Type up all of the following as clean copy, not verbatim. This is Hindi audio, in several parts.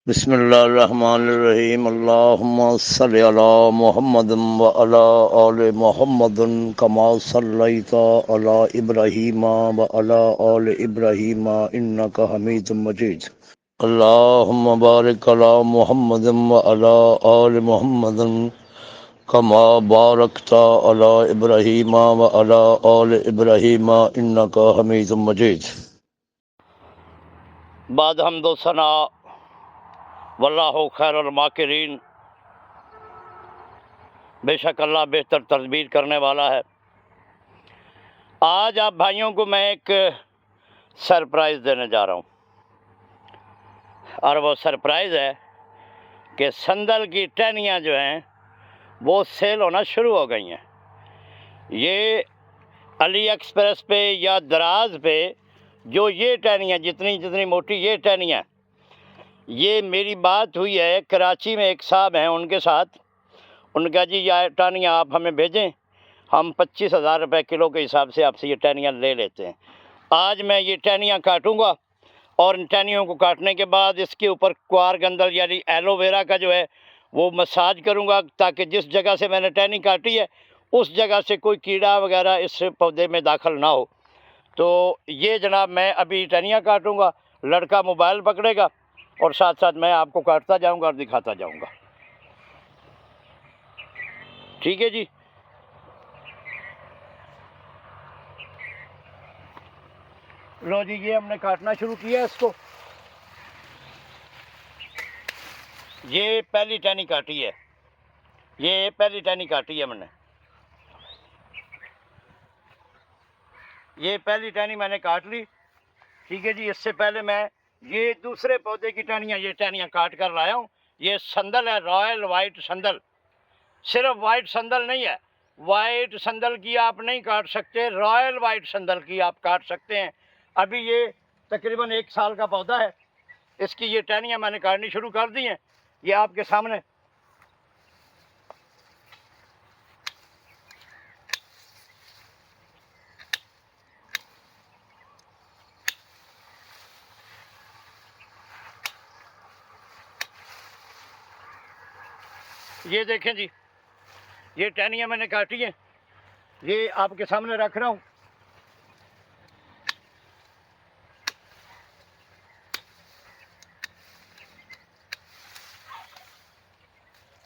बिस्मिल्लाहिर्रहमानिर्रहीम। अल्लाहुम्मा सल्लि अला मुहम्मदिन व अला आलि मुहम्मदिन कमा सल्लैता अला इब्राहीम व अला आलि इब्राहीम इन्नका हमीदुम मजीद। अल्लाहुम्मा बारिक अला मुहम्मदिन व अला आलि मुहम्मदिन कमा बारकता अला इब्राहीम व अला आलि इब्राहीम इन्नका हमीदुम मजीद। बाद हम्दो सना वल्लाहु खैरुल माकिरीन। बेशक अल्लाह बेहतर तदबीर करने वाला है। आज आप भाइयों को मैं एक सरप्राइज़ देने जा रहा हूँ, और वो सरप्राइज़ है कि संदल की टहनियाँ जो हैं वो सेल होना शुरू हो गई हैं। ये अली एक्सप्रेस पे या दराज पे जो ये टहनियाँ जितनी जितनी मोटी ये टहनियाँ, ये मेरी बात हुई है कराची में एक साहब हैं उनके साथ। उनका जी ये टहनियाँ आप हमें भेजें, हम 25,000 रुपये किलो के हिसाब से आपसे ये टहनियाँ ले लेते हैं। आज मैं ये टहनियाँ काटूँगा और इन टहनियों को काटने के बाद इसके ऊपर क्वार गंदल यानी एलोवेरा का जो है वो मसाज करूँगा, ताकि जिस जगह से मैंने टहनी काटी है उस जगह से कोई कीड़ा वगैरह इस पौधे में दाखिल ना हो। तो ये जनाब मैं अभी टहनियाँ काटूँगा, लड़का मोबाइल पकड़ेगा और साथ साथ मैं आपको काटता जाऊँगा और दिखाता जाऊँगा। ठीक है जी। लो जी, ये हमने काटना शुरू किया इसको। ये पहली टहनी काटी है, ये पहली टहनी काटी है मैंने। ये पहली टहनी मैंने काट ली। ठीक है जी। इससे पहले मैं ये दूसरे पौधे की टहनियाँ ये टहनियाँ काट कर लाया हूँ। ये संदल है, रॉयल वाइट संदल। सिर्फ वाइट संदल नहीं है, वाइट संदल की आप नहीं काट सकते, रॉयल वाइट संदल की आप काट सकते हैं। अभी ये तकरीबन 1 साल का पौधा है। इसकी ये टहनियाँ मैंने काटनी शुरू कर दी हैं, ये आपके सामने। ये देखें जी, ये टहनियाँ मैंने काटी हैं, ये आपके सामने रख रहा हूँ।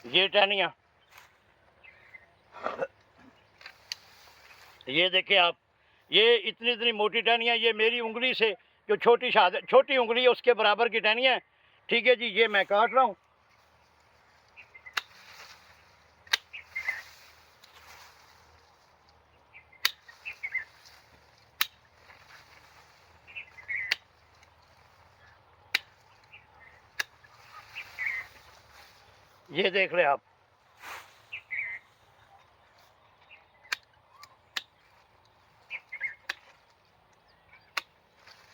ये टहनियाँ, ये देखें आप, ये इतनी इतनी मोटी टहनियाँ, ये मेरी उंगली से जो छोटी उंगली है उसके बराबर की टहनियाँ। ठीक है जी। ये मैं काट रहा हूँ। ये देख लें आप,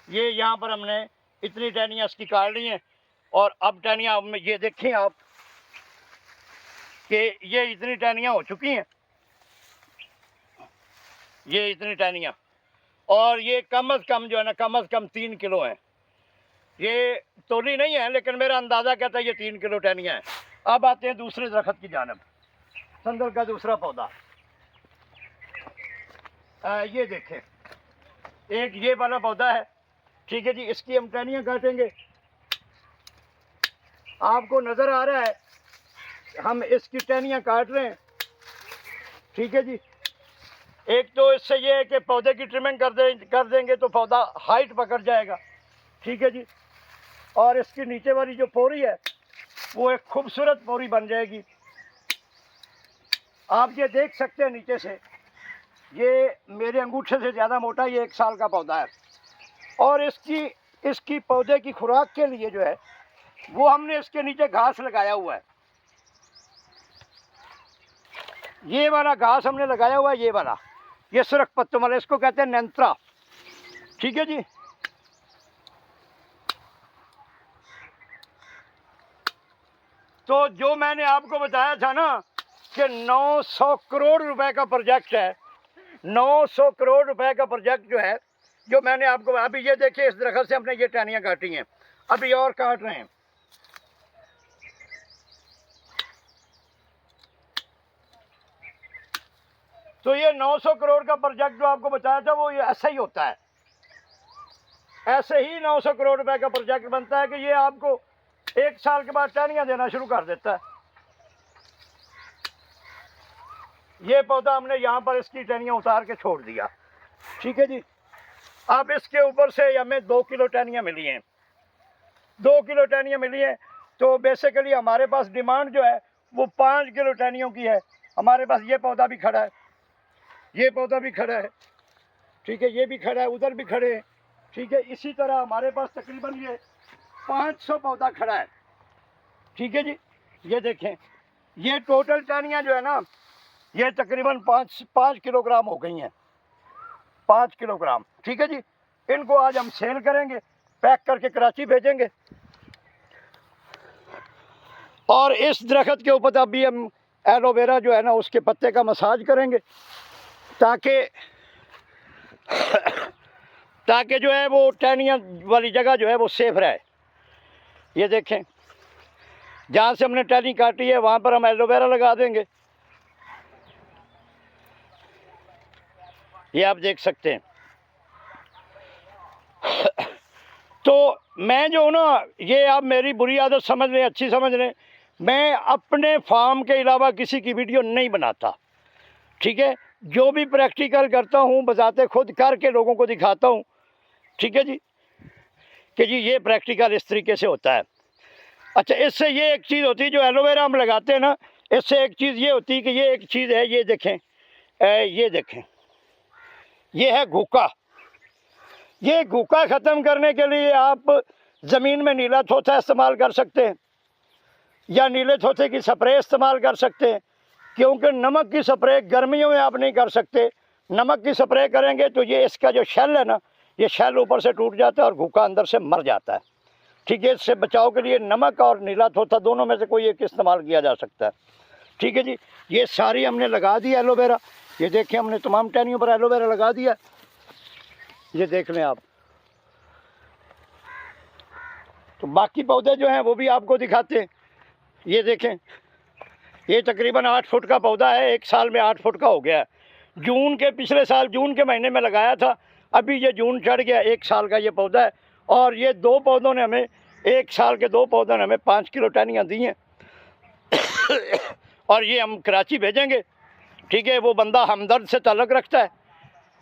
ये यहाँ पर हमने इतनी टहनियाँ इसकी काट ली हैं। और अब टहनियाँ में ये देखें आप कि ये इतनी टहनियाँ हो चुकी हैं, ये इतनी टहनियाँ। और ये कम अज़ कम जो है ना, कम अज़ कम 3 किलो हैं। ये तोली नहीं है, लेकिन मेरा अंदाज़ा कहता है ये 3 किलो टहनियाँ हैं। अब आते हैं दूसरे दरख्त की जानब, संदल का दूसरा पौधा। ये देखें, एक ये वाला पौधा है। ठीक है जी। इसकी हम टहनियाँ काटेंगे। आपको नज़र आ रहा है हम इसकी टहनियाँ काट रहे हैं। ठीक है जी। एक तो इससे ये है कि पौधे की ट्रिमिंग कर देंगे तो पौधा हाइट पकड़ जाएगा। ठीक है जी। और इसकी नीचे वाली जो पोरी है वो एक खूबसूरत पोरी बन जाएगी। आप ये देख सकते हैं नीचे से, ये मेरे अंगूठे से ज़्यादा मोटा, ये 1 साल का पौधा है। और इसकी पौधे की खुराक के लिए जो है वो हमने इसके नीचे घास लगाया हुआ है। ये वाला घास हमने लगाया हुआ है, ये वाला, ये सुरख पत्तों वाला, इसको कहते हैं नेंत्रा। ठीक है जी। तो जो मैंने आपको बताया था ना कि 900 करोड़ रुपए का प्रोजेक्ट है, 900 करोड़ रुपए का प्रोजेक्ट जो है, जो मैंने आपको, अभी ये देखिए इस दरख्त से हमने ये टहनियाँ काटी हैं, अभी और काट रहे हैं। तो ये 900 करोड़ का प्रोजेक्ट जो आपको बताया था वो ये ऐसा ही होता है, ऐसे ही 900 करोड़ रुपए का प्रोजेक्ट बनता है कि ये आपको 1 साल के बाद टहनियाँ देना शुरू कर देता है। ये पौधा हमने यहाँ पर इसकी टहनियाँ उतार के छोड़ दिया, ठीक है जी। अब इसके ऊपर से हमें 2 किलो टहनियाँ मिली हैं, 2 किलो टहनियाँ मिली हैं। तो बेसिकली हमारे पास डिमांड जो है वो 5 किलो टहनियों की है। हमारे पास ये पौधा भी खड़ा है, ये पौधा भी खड़ा है, ठीक है, ये भी खड़ा है, उधर भी खड़े हैं, ठीक है। इसी तरह हमारे पास तकरीबन ये 500 पौधा खड़ा है, ठीक है जी। ये देखें, ये टोटल टहनियाँ जो है ना ये तकरीबन 5 किलोग्राम हो गई हैं, 5 किलोग्राम, ठीक है जी। इनको आज हम सेल करेंगे, पैक करके कराची भेजेंगे। और इस दरख्त के ऊपर अभी हम एलोवेरा जो है ना उसके पत्ते का मसाज करेंगे ताकि जो है वो टहनियाँ वाली जगह जो है वो सेफ रहे। ये देखें, जहाँ से हमने टहनी काटी है वहाँ पर हम एलोवेरा लगा देंगे। ये आप देख सकते हैं। तो मैं जो ना, ये आप मेरी बुरी आदत समझ लें, अच्छी समझ लें, मैं अपने फार्म के अलावा किसी की वीडियो नहीं बनाता, ठीक है। जो भी प्रैक्टिकल करता हूँ बजाते खुद करके लोगों को दिखाता हूँ, ठीक है जी, कि जी ये प्रैक्टिकल इस तरीके से होता है। अच्छा, इससे ये एक चीज़ होती है, जो एलोवेरा हम लगाते हैं ना, इससे एक चीज़ ये होती है कि ये एक चीज़ है, ये देखें, ये देखें, ये है घूका। ये घूका ख़त्म करने के लिए आप ज़मीन में नीला थोथा इस्तेमाल कर सकते हैं या नीले थोथे की स्प्रे इस्तेमाल कर सकते हैं, क्योंकि नमक की स्प्रे गर्मियों में आप नहीं कर सकते। नमक की स्प्रे करेंगे तो ये इसका जो शेल है ना, ये शेल ऊपर से टूट जाता है और घूका अंदर से मर जाता है, ठीक है। इससे बचाव के लिए नमक और नीला थोथा दोनों में से कोई एक इस्तेमाल किया जा सकता है, ठीक है जी। ये सारी हमने लगा दी एलोवेरा, ये देखें, हमने तमाम टहनियों पर एलोवेरा लगा दिया, ये देख लें आप। तो बाकी पौधे जो हैं वो भी आपको दिखाते हैं। ये देखें, ये तकरीबन 8 फुट का पौधा है, 1 साल में 8 फुट का हो गया है। पिछले साल जून के महीने में लगाया था, अभी ये जून चढ़ गया, 1 साल का ये पौधा है। और ये 2 पौधों ने हमें, 1 साल के 2 पौधों ने हमें 5 किलो टहनियाँ दी हैं। और ये हम कराची भेजेंगे, ठीक है। वो बंदा हमदर्द से ताल्लुक़ रखता है,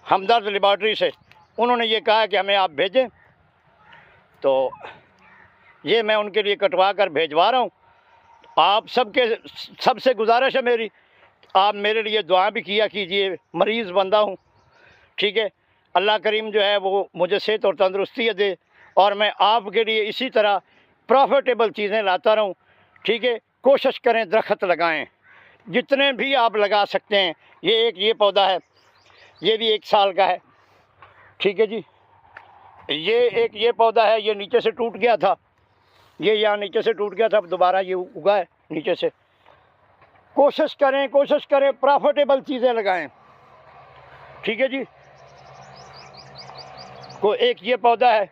हमदर्द लेबॉर्ट्री से, उन्होंने ये कहा कि हमें आप भेजें, तो ये मैं उनके लिए कटवा कर भेजवा रहा हूँ। आप सबसे गुजारिश है मेरी, आप मेरे लिए दुआ भी किया कीजिए, मरीज़ बंदा हूँ, ठीक है। अल्लाह करीम जो है वो मुझे सेहत और तंदुरुस्ती दे और मैं आपके लिए इसी तरह प्रॉफिटेबल चीज़ें लाता रहूँ, ठीक है। कोशिश करें दरख्त लगाएं, जितने भी आप लगा सकते हैं। ये पौधा है, ये भी 1 साल का है, ठीक है जी। ये पौधा है, ये नीचे से टूट गया था, ये यहाँ नीचे से टूट गया था, दोबारा ये उगा है नीचे से। कोशिश करें प्रॉफिटेबल चीज़ें लगाएं, ठीक है जी। एक ये पौधा है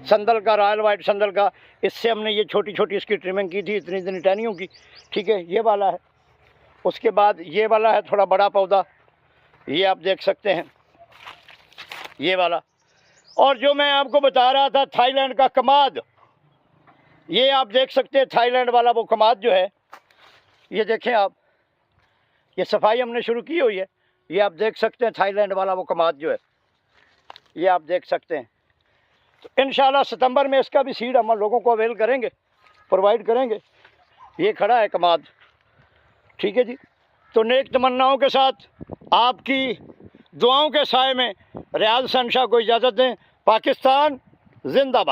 संदल का, रॉयल वाइट संदल का, इससे हमने ये छोटी छोटी इसकी ट्रिमिंग की थी, इतनी टहनियों की, ठीक है। ये वाला है, उसके बाद ये वाला है थोड़ा बड़ा पौधा, ये आप देख सकते हैं, ये वाला। और जो मैं आपको बता रहा था थाईलैंड का कमाद, ये आप देख सकते हैं, थाईलैंड वाला वो कमाद जो है, ये देखें आप, ये सफाई हमने शुरू की हुई है, ये आप देख सकते हैं, थाईलैंड वाला वो कमाद जो है, ये आप देख सकते हैं। तो इंशाल्लाह सितंबर में इसका भी सीड हम लोगों को अवेल करेंगे, प्रोवाइड करेंगे। ये खड़ा है कमाद, ठीक है जी। तो नेक तमन्नाओं के साथ आपकी दुआओं के साए में रियाज शहनशाह को इजाज़त दें। पाकिस्तान जिंदाबाद।